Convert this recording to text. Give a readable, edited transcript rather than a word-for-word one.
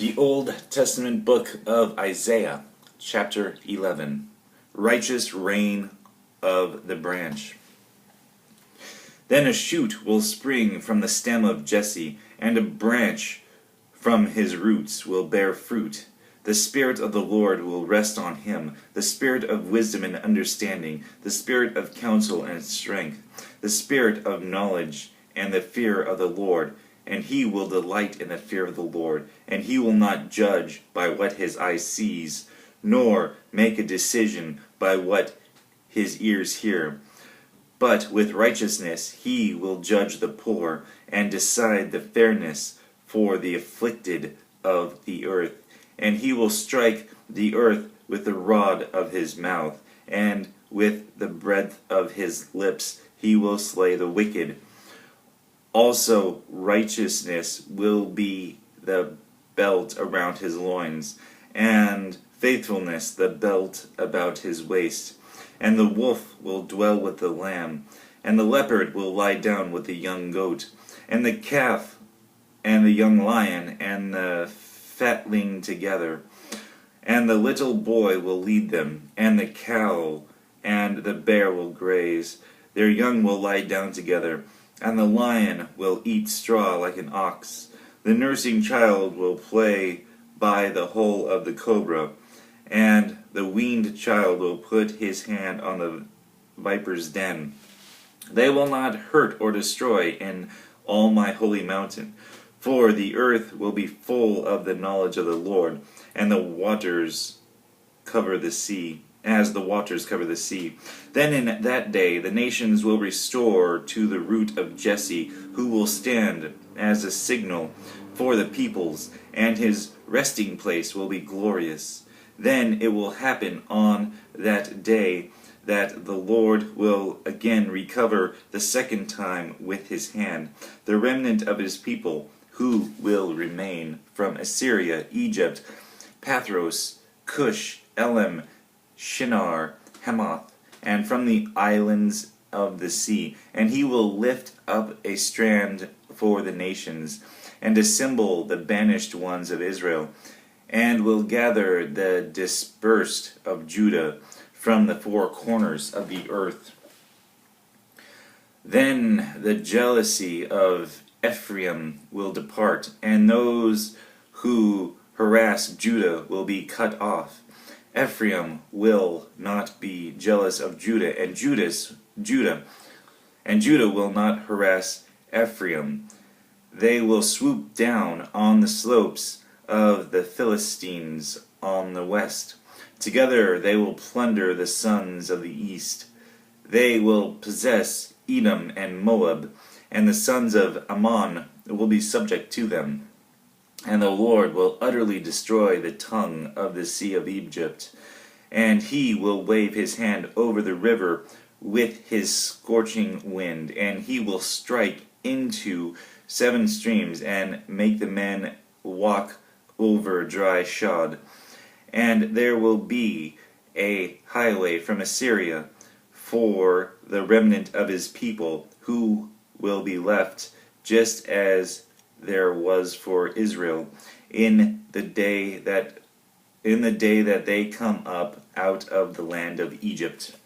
The Old Testament book of Isaiah, chapter 11. Righteous reign of the branch. Then a shoot will spring from the stem of Jesse, and a branch from his roots will bear fruit. The Spirit of the Lord will rest on him, the Spirit of wisdom and understanding, the Spirit of counsel and strength, the Spirit of knowledge and the fear of the Lord. And he will delight in the fear of the Lord, and he will not judge by what his eye sees, nor make a decision by what his ears hear. But with righteousness he will judge the poor, and decide the fairness for the afflicted of the earth. And he will strike the earth with the rod of his mouth, and with the breath of his lips he will slay the wicked. Also righteousness will be the belt around his loins, and faithfulness the belt about his waist. And the wolf will dwell with the lamb, and the leopard will lie down with the young goat, and the calf and the young lion and the fatling together. And the little boy will lead them, and the cow and the bear will graze. Their young will lie down together, and the lion will eat straw like an ox. The nursing child will play by the hole of the cobra, and the weaned child will put his hand on the viper's den. They will not hurt or destroy in all my holy mountain, for the earth will be full of the knowledge of the Lord, and the waters cover the sea, as the waters cover the sea. Then in that day the nations will restore to the root of Jesse, who will stand as a signal for the peoples, and his resting place will be glorious. Then it will happen on that day that the Lord will again recover the second time with his hand the remnant of his people, who will remain from Assyria, Egypt, Pathros, Cush, Elam, Shinar, Hamath, and from the islands of the sea. And he will lift up a strand for the nations, and assemble the banished ones of Israel, and will gather the dispersed of Judah from the four corners of the earth. Then the jealousy of Ephraim will depart, and those who harass Judah will be cut off. Ephraim will not be jealous of Judah, and Judah will not harass Ephraim. They will swoop down on the slopes of the Philistines on the west. Together they will plunder the sons of the east. They will possess Edom and Moab, and the sons of Ammon will be subject to them. And the Lord will utterly destroy the tongue of the sea of Egypt, and he will wave his hand over the river with his scorching wind, and he will strike into 7 streams, and make the men walk over dry shod. And there will be a highway from Assyria for the remnant of his people, who will be left, just as there was for Israel in the day that they come up out of the land of Egypt.